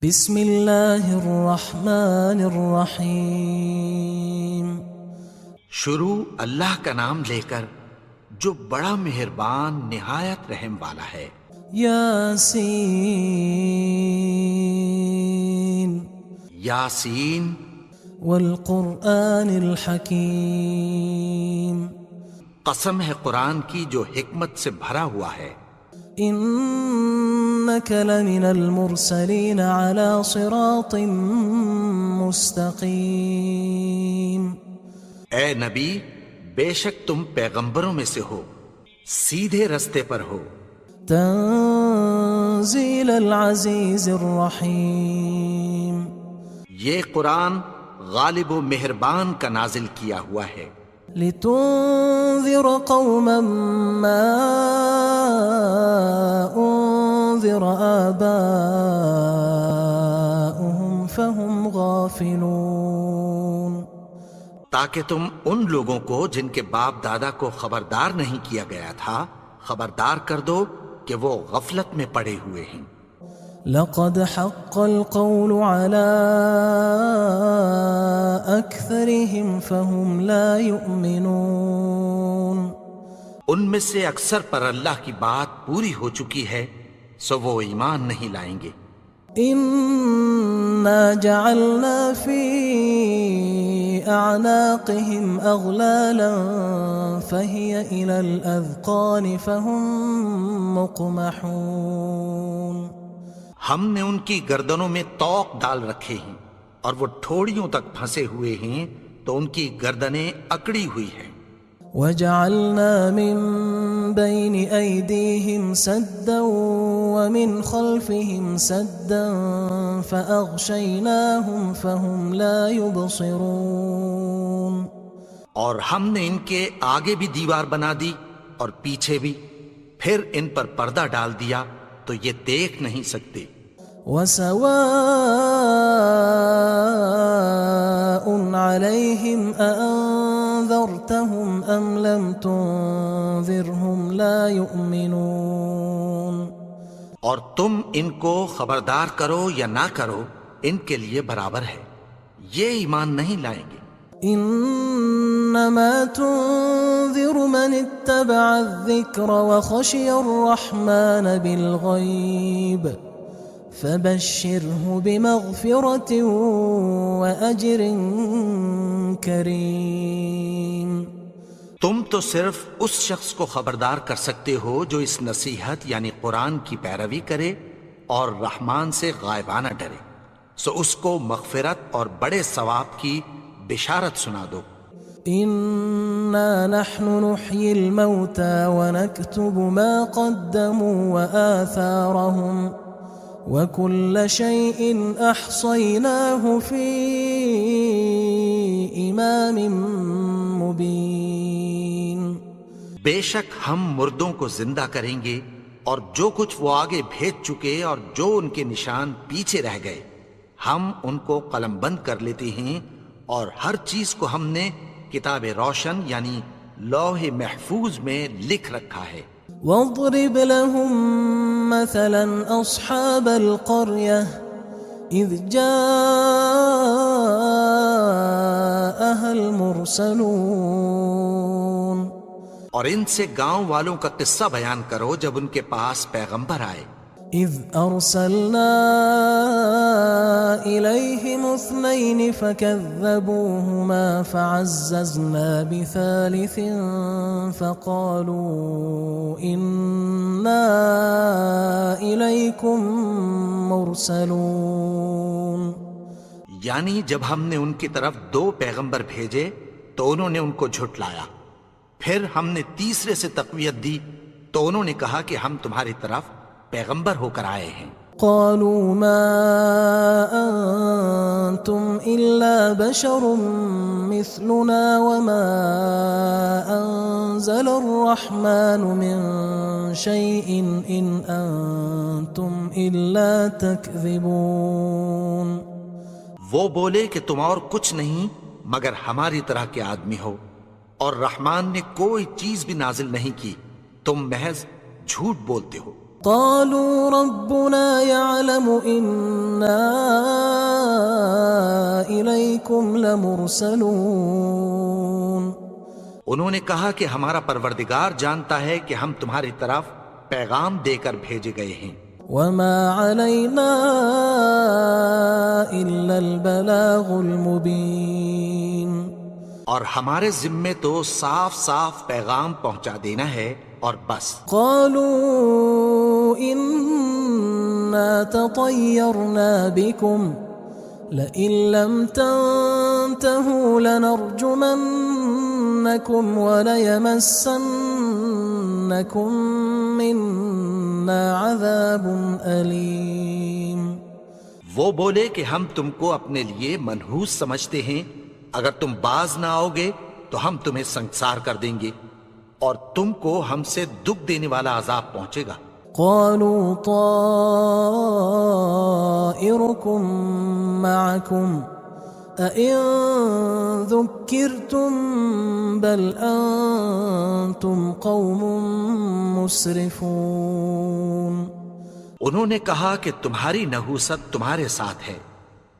بسم اللہ الرحمن الرحیم۔ شروع اللہ کا نام لے کر جو بڑا مہربان نہایت رحم والا ہے۔ یاسین یاسین والقرآن الحکیم۔ قسم ہے قرآن کی جو حکمت سے بھرا ہوا ہے۔ انک لمن المرسلین علی صراط مستقیم۔ اے نبی، بے شک تم پیغمبروں میں سے ہو، سیدھے رستے پر ہو۔ تنزیل العزیز الرحیم۔ یہ قرآن غالب و مہربان کا نازل کیا ہوا ہے۔ لتنذر قوما ما انذر آباؤهم فهم غافلون۔ تاکہ تم ان لوگوں کو جن کے باپ دادا کو خبردار نہیں کیا گیا تھا خبردار کر دو کہ وہ غفلت میں پڑے ہوئے ہیں۔ لقد حق القول على أكثرهم فهم لا يؤمنون۔ ان میں سے اکثر پر اللہ کی بات پوری ہو چکی ہے سو وہ ایمان نہیں لائیں گے۔ إنا جعلنا في أعناقهم أغلالا فهي إلى الأذقان فهم مقمحون۔ ہم نے ان کی گردنوں میں طوق ڈال رکھے ہیں اور وہ ٹھوڑیوں تک پھنسے ہوئے ہیں تو ان کی گردنیں اکڑی ہوئی ہیں۔ وجعلنا من بين أيديهم سدا ومن خلفهم سدا فأغشيناهم فهم لا يبصرون۔ اور ہم نے ان کے آگے بھی دیوار بنا دی اور پیچھے بھی، پھر ان پر پردہ ڈال دیا تو یہ دیکھ نہیں سکتے۔ وسواء عليهم أأنذرتهم أم لم تنذرهم لا يؤمنون۔ اور تم ان کو خبردار کرو یا نہ کرو ان کے لیے برابر ہے، یہ ایمان نہیں لائیں گے۔ انما تنذر من اتبع الذکر وخشی الرحمن بالغیب فبشره بمغفرة وأجر کریم۔ تم تو صرف اس شخص کو خبردار کر سکتے ہو جو اس نصیحت یعنی قرآن کی پیروی کرے اور رحمان سے غائبانہ ڈرے، سو اس کو مغفرت اور بڑے ثواب کی بشارت سنا دو۔ انا نحن نحيي الموتى ونكتب ما قدموا وآثارهم وكل شيء احصيناه في امام مبين۔ بے شک ہم مردوں کو زندہ کریں گے اور جو کچھ وہ آگے بھیج چکے اور جو ان کے نشان پیچھے رہ گئے ہم ان کو قلم بند کر لیتے ہیں، اور ہر چیز کو ہم نے کتاب روشن یعنی لوح محفوظ میں لکھ رکھا ہے۔ واضرب لهم مثلا أصحاب القرية إذ جاءها المرسلون۔ اور ان سے گاؤں والوں کا قصہ بیان کرو جب ان کے پاس پیغمبر آئے۔ إذ أرسلنا إليهم اثنين فكذبوهما فعززنا بثالث فقالوا إنا إليكم مرسلون۔ یعنی جب ہم نے ان کی طرف 2 پیغمبر بھیجے تو انہوں نے ان کو جھٹلایا، پھر ہم نے تیسرے سے تقویت دی تو انہوں نے کہا کہ ہم تمہاری طرف پیغمبر ہو کر آئے ہیں۔ قالوا ما أنتم إلا بشر مثلنا وما أنزل الرحمن من شيء إن أنتم إلا تكذبون۔ وہ بولے کہ تم اور کچھ نہیں مگر ہماری طرح کے آدمی ہو، اور رحمان نے کوئی چیز بھی نازل نہیں کی، تم محض جھوٹ بولتے ہو۔ قالوا ربنا يعلم إنا إليكم لمرسلون. انہوں نے کہا کہ ہمارا پروردگار جانتا ہے کہ ہم تمہاری طرف پیغام دے کر بھیجے گئے ہیں. وما علينا إلا البلاغ المبين. اور ہمارے ذمے تو صاف صاف پیغام پہنچا دینا ہے اور بس. قالوا إنا تطيرنا بكم لئن لم تنتهوا لنرجمنكم وليمسنكم منا عذاب أليم. وہ بولے کہ ہم تم کو اپنے لیے منحوس سمجھتے ہیں، اگر تم باز نہ آؤ گے تو ہم تمہیں سنسار کر دیں گے اور تم کو ہم سے دکھ دینے والا عذاب پہنچے گا. قالوا طائركم معكم أئن ذكرتم بل أنتم قوم مسرفون. انہوں نے کہا کہ تمہاری نحوست تمہارے ساتھ ہے،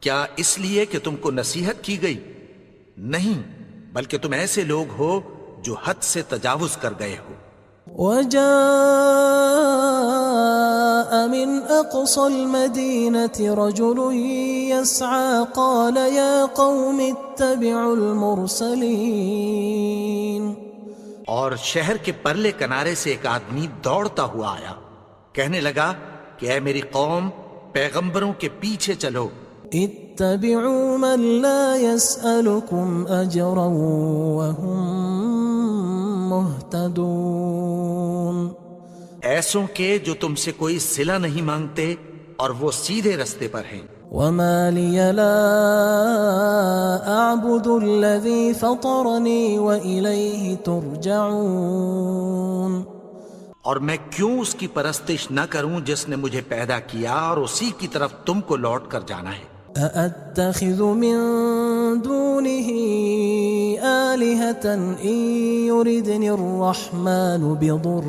کیا اس لیے کہ تم کو نصیحت کی گئی؟ نہیں، بلکہ تم ایسے لوگ ہو جو حد سے تجاوز کر گئے ہو. وجاء من أقصى المدينة رجل يسعى قال يا قوم اتبعوا المرسلين. اور شہر کے پرلے کنارے سے ایک آدمی دوڑتا ہوا آیا، کہنے لگا کہ اے میری قوم، پیغمبروں کے پیچھے چلو. اتبعوا من لا يسألكم أجرا وهم مهتدون. ایسوں کے جو تم سے کوئی صلہ نہیں مانگتے اور وہ سیدھے رستے پر ہیں. وما لي لا أعبد الذي فطرني وإليه ترجعون. اور میں کیوں اس کی پرستش نہ کروں جس نے مجھے پیدا کیا اور اسی کی طرف تم کو لوٹ کر جانا ہے. أأتخذ من دونه آلهة إن يردني الرحمن بضر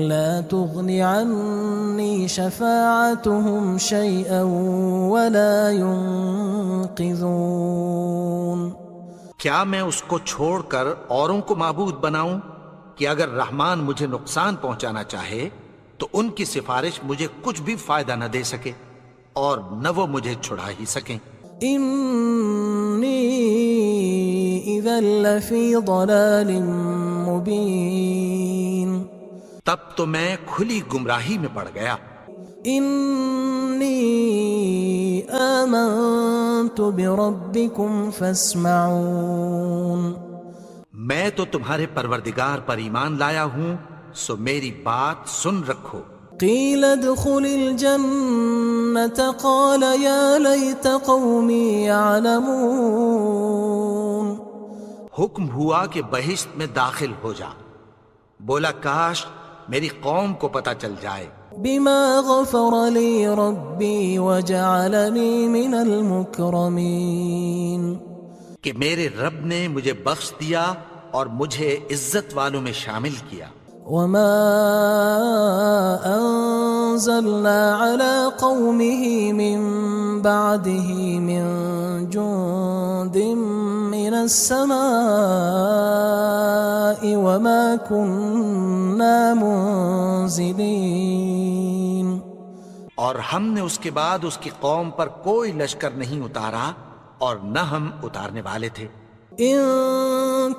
لا تغن عني شفاعتهم شيئا ولا ينقذون. کیا میں اس کو چھوڑ کر اوروں کو معبود بناؤں کہ اگر رحمان مجھے نقصان پہنچانا چاہے تو ان کی سفارش مجھے کچھ بھی فائدہ نہ دے سکے اور نہ وہ مجھے چھڑا ہی سکیں. إني إذا لفي ضلال مبين. تب تو میں کھلی گمراہی میں پڑ گیا. إني آمنت بربكم فاسمعون. میں تو تمہارے پروردگار پر ایمان لایا ہوں، سو میری بات سن رکھو. قيل ادخل الجنة قال يا ليت قومي يعلمون. حکم ہوا کہ بہشت میں داخل ہو جا. بولا کاش میری قوم کو پتہ چل جائے. بما غفر لي ربي وجعلني من المكرمين. کہ میرے رب نے مجھے بخش دیا اور مجھے عزت والوں میں شامل کیا. وما أنزلنا على قومه من بعده من جند من السماء وما كنا منزلين. اور ہم نے اس کے بعد اس کی قوم پر کوئی لشکر نہیں اتارا اور نہ ہم اتارنے والے تھے. إن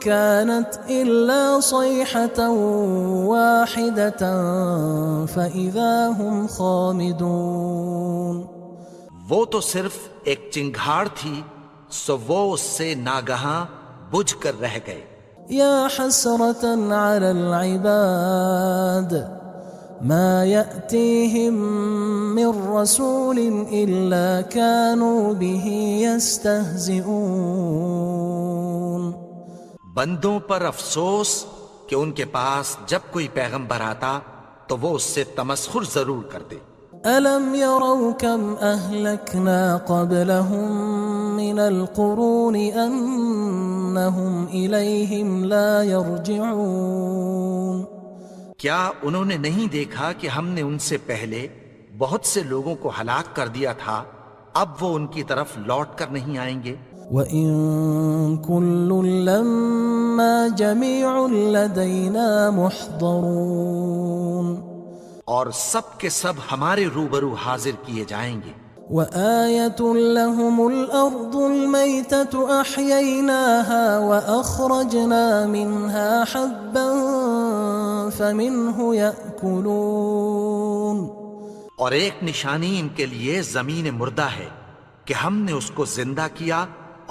كانت إلا صيحة واحدة فإذا هم خامدون. وہ تو صرف ایک چنگھاڑ تھی، سو وہ اس سے ناگہاں بجھ کر رہ گئے. يا حسرة على العباد ما يأتيهم من رسول إلا كانوا به يستهزئون. بندوں پر افسوس کہ ان کے پاس جب کوئی پیغمبر آتا تو وہ اس سے تمسخر ضرور کرتے. ألم يروا كم أهلكنا قبلهم من القرون أنهم إليهم لا يرجعون. کیا انہوں نے نہیں دیکھا کہ ہم نے ان سے پہلے بہت سے لوگوں کو ہلاک کر دیا تھا، اب وہ ان کی طرف لوٹ کر نہیں آئیں گے؟ وَإِن كُلٌّ لَمَّا جَمِيعٌ لَدَيْنَا مُحْضَرُونَ، اور سب کے سب ہمارے روبرو حاضر کیے جائیں گے۔ وَآيَةٌ لَهُمُ الْأَرْضُ الْمَيْتَةُ أَحْيَيْنَاهَا وَأَخْرَجْنَا مِنْهَا حَبًّا فَمِنْهُ يَأْكُلُونَ، اور ایک نشانی ان کے لیے زمین مردہ ہے کہ ہم نے اس کو زندہ کیا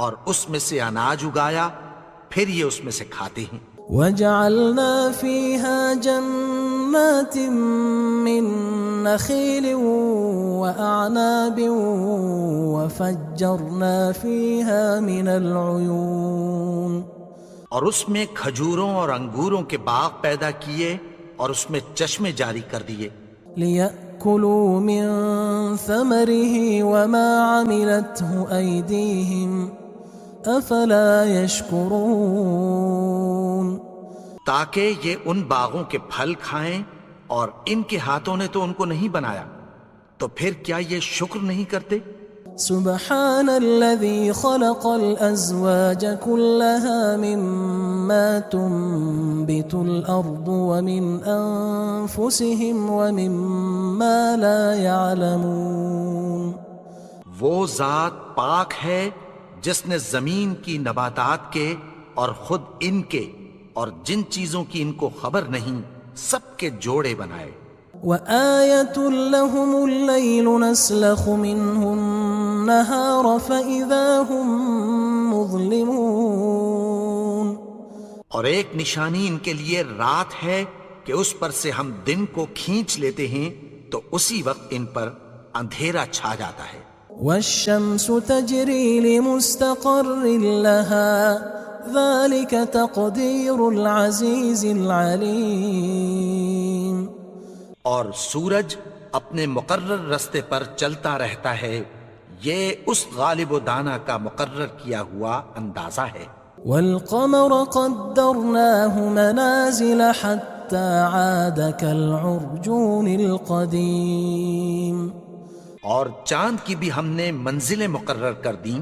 اور اس میں سے اناج اگایا، پھر یہ اس میں سے کھاتے ہیں۔ وَجَعَلْنَا فِيهَا جَنَّاتٍ مِّن نَخِيلٍ وَأَعْنَابٍ وَفَجَّرْنَا فِيهَا مِنَ الْعُيُونِ، اور اس میں کھجوروں اور انگوروں کے باغ پیدا کیے اور اس میں چشمے جاری کر دیے، لِيَأْكُلُوا مِن ثَمَرِهِ وَمَا عَمِلَتْهُ أَيْدِيهِمْ أَفَلَا يَشْكُرُونَ، تاکہ یہ ان باغوں کے پھل کھائیں، اور ان کے ہاتھوں نے تو ان کو نہیں بنایا، تو پھر کیا یہ شکر نہیں کرتے؟ سبحان الذي خلق الأزواج كلها مما تنبت الأرض ومن أنفسهم ومما لا يعلمون، وہ ذات پاک ہے جس نے زمین کی نباتات کے اور خود ان کے اور جن چیزوں کی ان کو خبر نہیں سب کے جوڑے بنائے۔ وآية لهم الليل نسلخ منه النهار فإذا هم مظلمون، اور ایک نشانی ان کے لیے رات ہے کہ اس پر سے ہم دن کو کھینچ لیتے ہیں تو اسی وقت ان پر اندھیرا چھا جاتا ہے۔ والشمس تجري لمستقر لها ذلك تقدير العزيز العليم، اور سورج اپنے مقرر رستے پر چلتا رہتا ہے، یہ اس غالب و دانا کا مقرر کیا ہوا اندازہ ہے۔ والقمر قدرناه منازل حتى عاد كالعرجون القديم، اور چاند کی بھی ہم نے منزلیں مقرر کر دیں،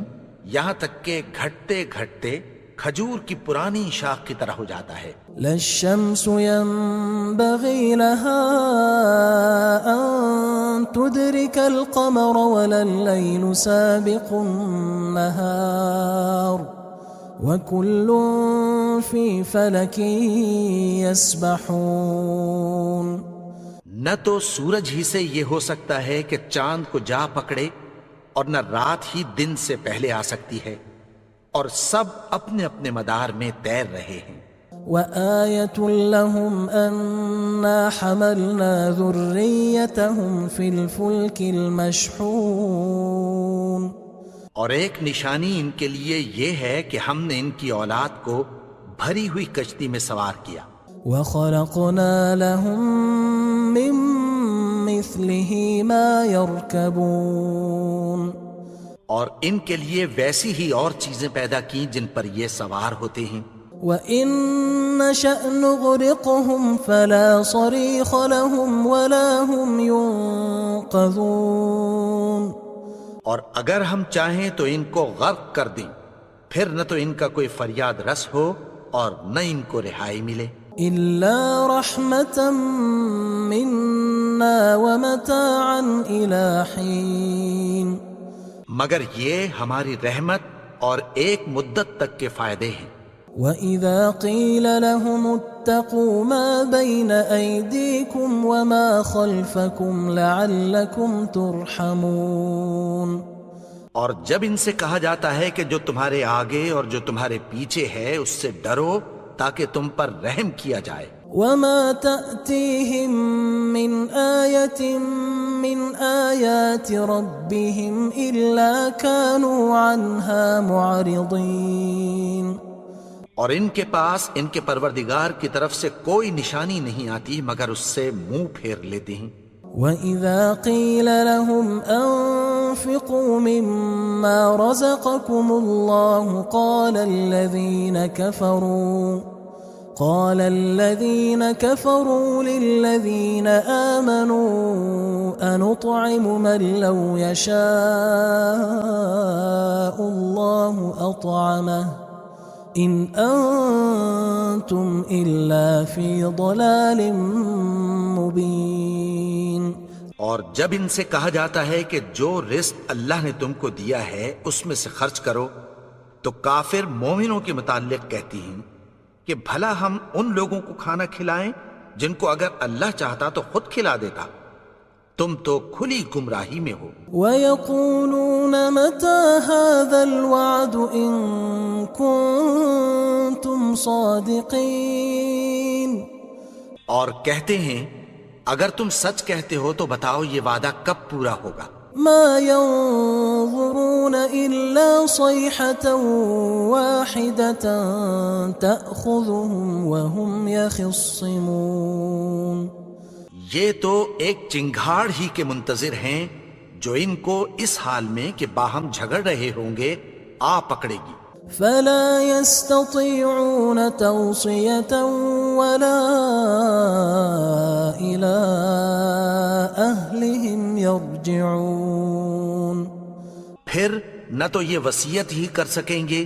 یہاں تک کہ گھٹتے گھٹتے کھجور کی پرانی شاخ کی طرح ہو جاتا ہے۔ لا الشمس ينبغي لها أن تدرك القمر ولا الليل سابق النهار وكل في فلك يسبحون، نہ تو سورج ہی سے یہ ہو سکتا ہے کہ چاند کو جا پکڑے، اور نہ رات ہی دن سے پہلے آ سکتی ہے، اور سب اپنے اپنے مدار میں تیر رہے ہیں۔ وآية لهم أنا حملنا ذريتهم في الفلك المشحون، اور ایک نشانی ان کے لیے یہ ہے کہ ہم نے ان کی اولاد کو بھری ہوئی کشتی میں سوار کیا۔ وخلقنا لهم من مثله ما يركبون، اور ان کے لیے ویسی ہی اور چیزیں پیدا کی جن پر یہ سوار ہوتے ہیں۔ وَإِن نَّشَأْ نُغْرِقْهُمْ فَلَا صَرِيخَ لَهُمْ وَلَا هُمْ يُنقَذُونَ، اور اگر ہم چاہیں تو ان کو غرق کر دیں، پھر نہ تو ان کا کوئی فریاد رس ہو اور نہ ان کو رہائی ملے۔ إِلَّا رَحْمَةً مِّنَّا وَمَتَاعًا إِلَى حِينٍ، مگر یہ ہماری رحمت اور ایک مدت تک کے فائدے ہیں۔ وَإِذَا قِيلَ لَهُمُ اتَّقُوا مَا بَيْنَ أَيْدِيكُمْ وَمَا خَلْفَكُمْ لَعَلَّكُمْ تُرْحَمُونَ، اور جب ان سے کہا جاتا ہے کہ جو تمہارے آگے اور جو تمہارے پیچھے ہے اس سے ڈرو تاکہ تم پر رحم کیا جائے۔ وَمَا تَأْتِيهِم مِّنْ آيَةٍ مِّنْ آيَاتِ رَبِّهِمْ إِلَّا كَانُوا عَنْهَا مُعْرِضِينَ، اور ان کے پاس ان کے پروردگار کی طرف سے کوئی نشانی نہیں آتی مگر اس سے منہ پھیر لیتے ہیں۔ وَإِذَا قِيلَ لَهُمْ أَنفِقُوا مِمَّا رَزَقَكُمُ اللَّهُ قال الذين كفروا للذين آمنوا أنطعم من لو يشاء الله أطعمه إن أنتم إلا في ضلال مبين. اور جب ان سے کہا جاتا ہے کہ جو رزق اللہ نے تم کو دیا ہے اس میں سے خرچ کرو، تو کافر مومنوں کے متعلق کہتی ہیں کہ بھلا ہم ان لوگوں کو کھانا کھلائیں جن کو اگر اللہ چاہتا تو خود کھلا دیتا. تم تو کھلی گمراہی میں ہو. وَيَقُولُونَ مَتَى هَذَا الْوَعْدُ إِن كُنتُمْ صَادِقِينَ. اور کہتے ہیں اگر تم سچ کہتے ہو تو بتاؤ یہ وعدہ کب پورا ہوگا. ما ينظرون إلا صيحة واحدة تأخذهم وهم يخصمون. یہ تو ایک چنگھاڑ ہی کے منتظر ہیں جو ان کو اس حال میں کہ باہم جھگڑ رہے ہوں گے آ پکڑے گی. فلا يستطيعون توصية ولا إلى أهلهم يرجعون. پھر نہ تو یہ وصیت ہی کر سکیں گے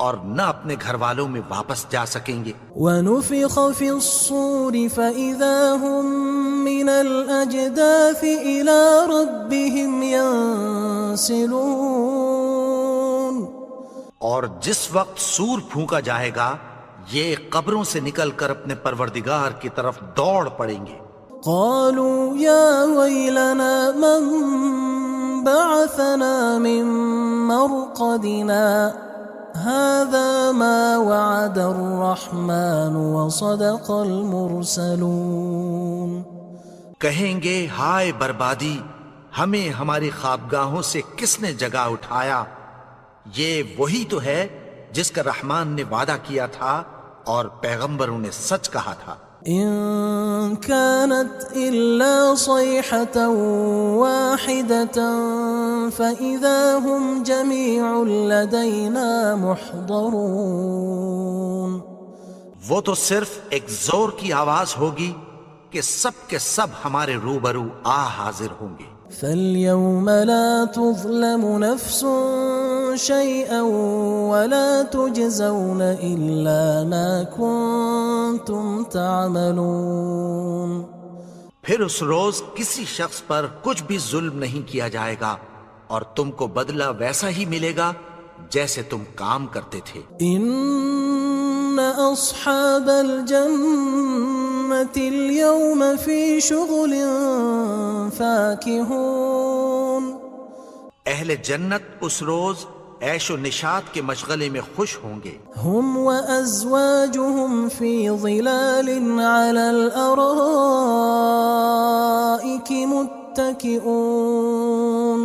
اور نہ اپنے گھر والوں میں واپس جا سکیں گے. ونفخ في الصور فإذا هم من الأجداث إلى ربهم ينسلون. اور جس وقت سور پھونکا جائے گا یہ قبروں سے نکل کر اپنے پروردگار کی طرف دوڑ پڑیں گے. قالوا يا ويلنا من بعثنا من مرقدنا هذا ما وعد الرحمن وصدق المرسلون. کہیں گے ہائے بربادی، ہمیں ہماری خوابگاہوں سے کس نے جگا اٹھایا. یہ وہی تو ہے جس کا رحمان نے وعدہ کیا تھا اور پیغمبروں نے سچ کہا تھا. إن كانت إلا صيحة واحدة فإذا هم جميع لدينا محضرون. وہ تو صرف ایک زور کی آواز ہوگی کہ سب کے سب ہمارے روبرو حاضر ہوں گے. فاليوم لا تظلم نفس شيئا ولا تجزون إلا ما كنتم تعملون. پھر اس روز کسی شخص پر کچھ بھی ظلم نہیں کیا جائے گا اور تم کو بدلہ ویسا ہی ملے گا جیسے تم کام کرتے تھے. إن أصحاب الجنة اليوم في شغل فاكهون. اہل جنت اس روز عیش و نشاط کے مشغلے میں خوش ہوں گے. هم وأزواجهم في ظلال على الأرائك متكئون.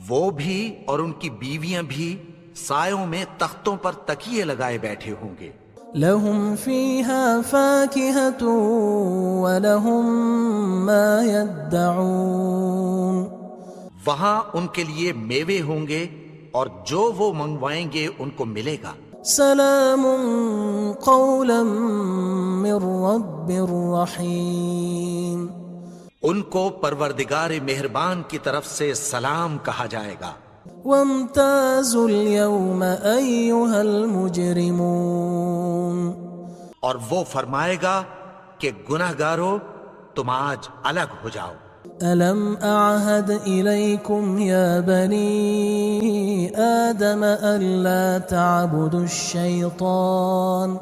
وہ بھی اور ان کی بیویاں بھی سایوں میں تختوں پر تکیے لگائے بیٹھے ہوں گے. لهم فيها فاكهة ولهم ما يدعون. وہاں ان کے لیے میوے ہوں گے اور جو وہ منگوائیں گے ان کو ملے گا. سلام قولا من رب رحیم. ان کو پروردگار مہربان کی طرف سے سلام کہا جائے گا. وامتازوا اليوم أيها المجرمون. اور وہ فرمائے گا کہ گناہگارو تم آج الگ ہو جاؤ. ألم أعهد إليكم يا بني آدم ألا تعبدوا الشيطان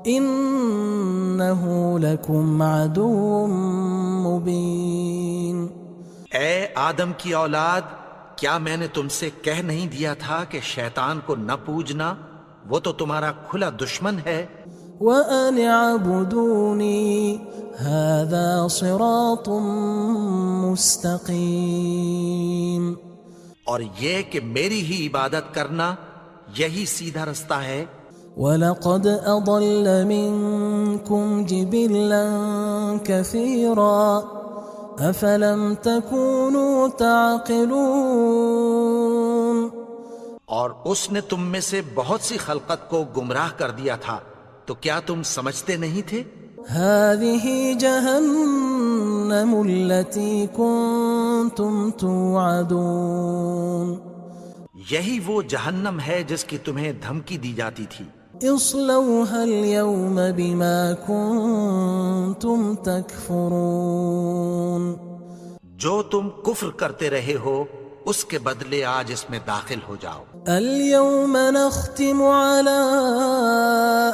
إنه لكم عدو مبين. اے آدم کی اولاد، کیا میں نے تم سے کہہ نہیں دیا تھا کہ شیطان کو نہ پوجنا، وہ تو تمہارا کھلا دشمن ہے. وَأَنِ اعْبُدُونِي هَذَا صِرَاطٌ مُسْتَقِيمٌ. اور یہ کہ میری ہی عبادت کرنا یہی سیدھا رستہ ہے. وَلَقَدْ أَضَلَّ مِنْكُمْ جِبِلًّا كَثِيرًا أَفَلَمْ تَكُونُوا تَعْقِلُونَ. اور اس نے تم میں سے بہت سی خلقت کو گمراہ کر دیا تھا، تو کیا تم سمجھتے نہیں تھے؟ هذه جهنم التي كنتم توعدون یہی وہ جہنم ہے جس کی تمہیں دھمکی دی جاتی تھی. اصلوها اليوم بما كنتم تكفرون جو تم کفر کرتے رہے ہو اس کے بدلے آج اس میں داخل ہو جاؤ. اليوم نختم على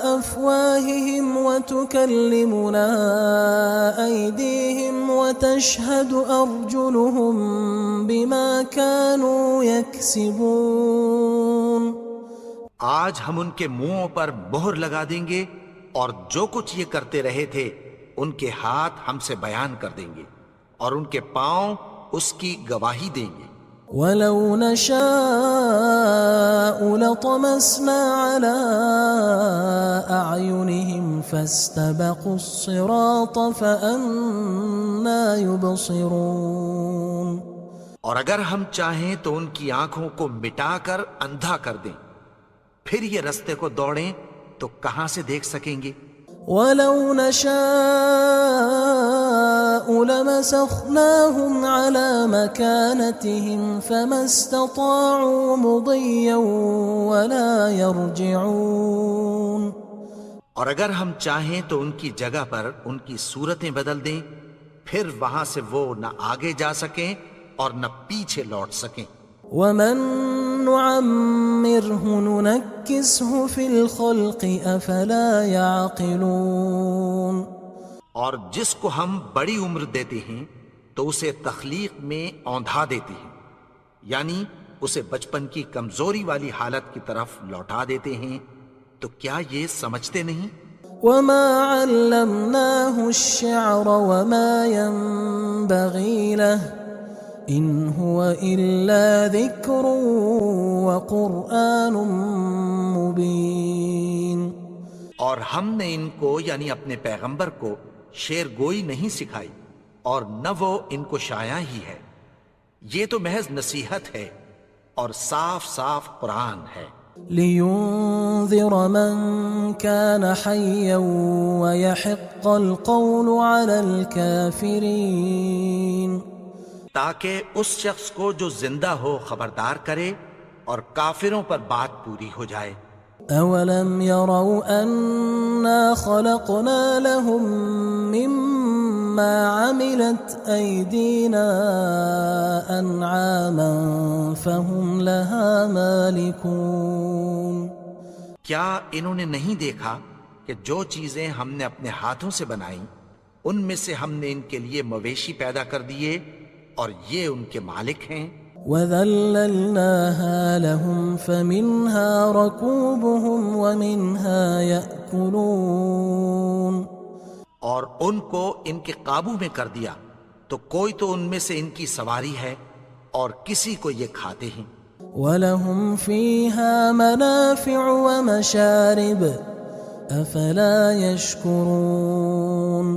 أفواههم وتكلمنا أيديهم وتشهد أرجلهم بما كانوا يكسبون. آج ہم ان کے منہوں پر مہر لگا دیں گے اور جو کچھ یہ کرتے رہے تھے ان کے ہاتھ ہم سے بیان کر دیں گے اور ان کے پاؤں اس کی گواہی دیں گے. ولو نشاء لطمسنا على أعينهم فاستبقوا الصراط فأنا يبصرون. اور اگر ہم چاہیں تو ان کی آنکھوں کو مٹا کر اندھا کر دیں، پھر یہ رستے کو دوڑیں تو کہاں سے دیکھ سکیں گے. ولو نشاء لمسخناهم على مكانتهم فما استطاعوا مضيا ولا يرجعون. اور اگر ہم چاہیں تو ان کی جگہ پر ان کی صورتیں بدل دیں، پھر وہاں سے وہ نہ آگے جا سکیں اور نہ پیچھے لوٹ سکیں. ومن نعمره ننكسه في الخلق افلا يعقلون. اور جس کو ہم بڑی عمر دیتے ہیں تو اسے تخلیق میں اوندھا دیتے ہیں، یعنی اسے بچپن کی کمزوری والی حالت کی طرف لوٹا دیتے ہیں. تو کیا یہ سمجھتے نہیں؟ وما علمناه الشعر وما ينبغي له ان هو الا ذكر وقرآن مبين. اور ہم نے ان کو یعنی اپنے پیغمبر کو شعر گوئی نہیں سکھائی اور نہ وہ ان کو شایع ہی ہے، یہ تو محض نصیحت ہے اور صاف صاف قرآن ہے. لينذر من كان حيا ويحق القول على الكافرين. تاکہ اس شخص کو جو زندہ ہو خبردار کرے اور کافروں پر بات پوری ہو جائے. اولم يروا انا خلقنا لهم مما عملت ايدينا انعاما فهم لها مالكون. کیا انہوں نے نہیں دیکھا کہ جو چیزیں ہم نے اپنے ہاتھوں سے بنائیں ان میں سے ہم نے ان کے لیے مویشی پیدا کر دیے اور یہ ان کے مالک ہیں. وَذَلَّلْنَاهَا لَهُمْ فَمِنْهَا رَكُوبُهُمْ وَمِنْهَا يَأْكُلُونَ. اور ان کو ان کے قابو میں کر دیا تو کوئی تو ان میں سے ان کی سواری ہے اور کسی کو یہ کھاتے ہیں. وَلَهُمْ فِيهَا مَنَافِعُ وَمَشَارِبُ أَفَلَا يَشْكُرُونَ.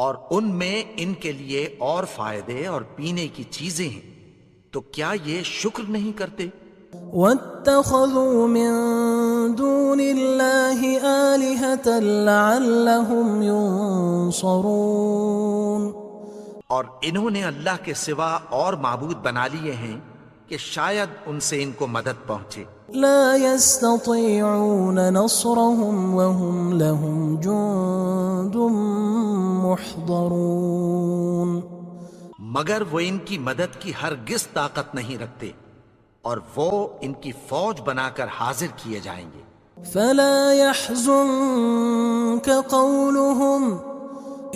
اور ان میں ان کے لیے اور فائدے اور پینے کی چیزیں ہیں، تو کیا یہ شکر نہیں کرتے؟ وَاتَّخَذُوا مِن دُونِ اللَّهِ آلِهَةً لَعَلَّهُمْ يُنصَرُونَ. اور انہوں نے اللہ کے سوا اور معبود بنا لیے ہیں کہ شاید ان سے ان کو مدد پہنچے. لا يستطيعون نصرهم وهم لهم جند محضرون. مگر وہ ان کی مدد کی ہرگز طاقت نہیں رکھتے اور وہ ان کی فوج بنا کر حاضر کیے جائیں گے. فلا يحزنك قولهم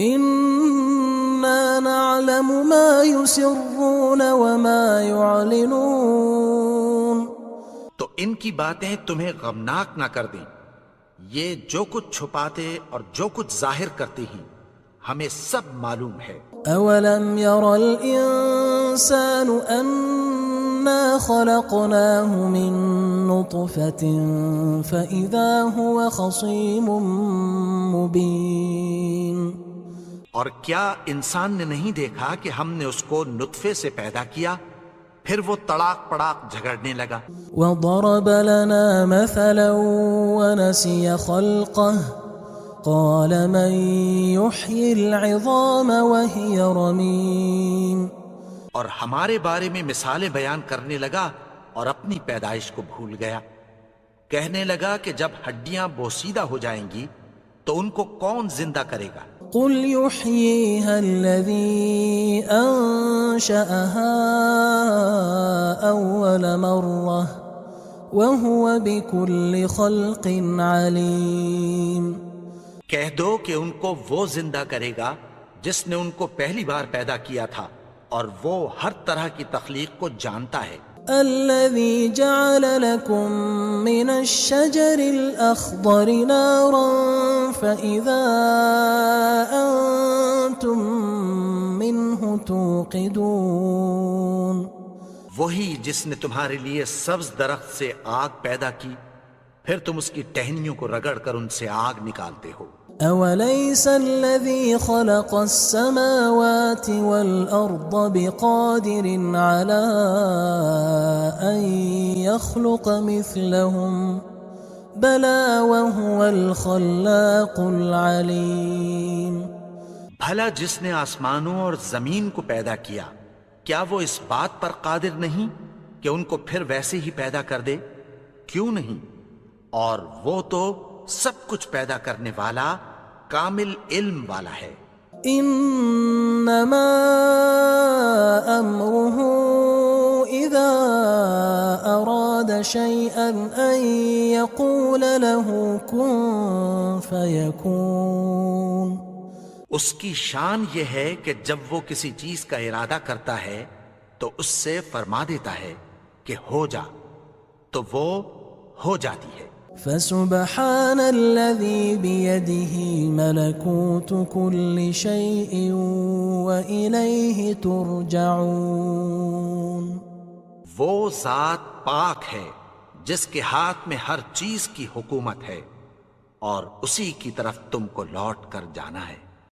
إنا نعلم ما يسرون وما يعلنون. تو ان کی باتیں تمہیں غمناک نہ کر دیں، یہ جو کچھ چھپاتے اور جو کچھ ظاہر کرتے ہیں ہمیں سب معلوم ہے. اولم ير الانسان انا خلقناه من نطفة فاذا هو خصيم مبين. اور کیا انسان نے نہیں دیکھا کہ ہم نے اس کو نطفے سے پیدا کیا پھر وہ تڑاک پڑاک جھگڑنے لگا. وضرب لنا مثلا ونسي خلقه قال من يحيي العظام وهي رميم. اور ہمارے بارے میں مثالیں بیان کرنے لگا اور اپنی پیدائش کو بھول گیا. کہنے لگا کہ جب ہڈیاں بوسیدہ ہو جائیں گی تو ان کو کون زندہ کرے گا؟ قل يحييها الذي أنشأها أول مرة وهو بكل خلق عليم. کہہ دو کہ ان کو وہ زندہ کرے گا جس نے ان کو پہلی بار پیدا کیا تھا اور وہ ہر طرح کی تخلیق کو جانتا ہے. الذي جعل لكم من الشجر الأخضر نارا فإذا أنتم منه توقدون. وہی جس نے تمہارے لیے سبز درخت سے آگ پیدا کی پھر تم اس کی ٹہنیوں کو رگڑ کر ان سے آگ نکالتے ہو. أوليس الذي خلق السماوات والأرض بقادر على أن يخلق مثلهم بلى وهو الخلاق العليم. بھلا جس نے آسمانوں اور زمین کو پیدا کیا کیا وہ اس بات پر قادر نہیں کہ ان کو پھر ویسے ہی پیدا کر دے؟ کیوں نہیں؟ اور وہ تو سب کچھ پیدا کرنے والا کامل علم والا ہے. انما امره اذا اراد شيئا ان يقول له كن فيكون. اس کی شان یہ ہے کہ جب وہ کسی چیز کا ارادہ کرتا ہے تو اس سے فرما دیتا ہے کہ ہو جا تو وہ ہو جاتی ہے. فسبحان الذي بيده ملكوت كل شيء وإليه ترجعون. وہ ذات پاک ہے جس کے ہاتھ میں ہر چیز کی حکومت ہے اور اسی کی طرف تم کو لوٹ کر جانا ہے.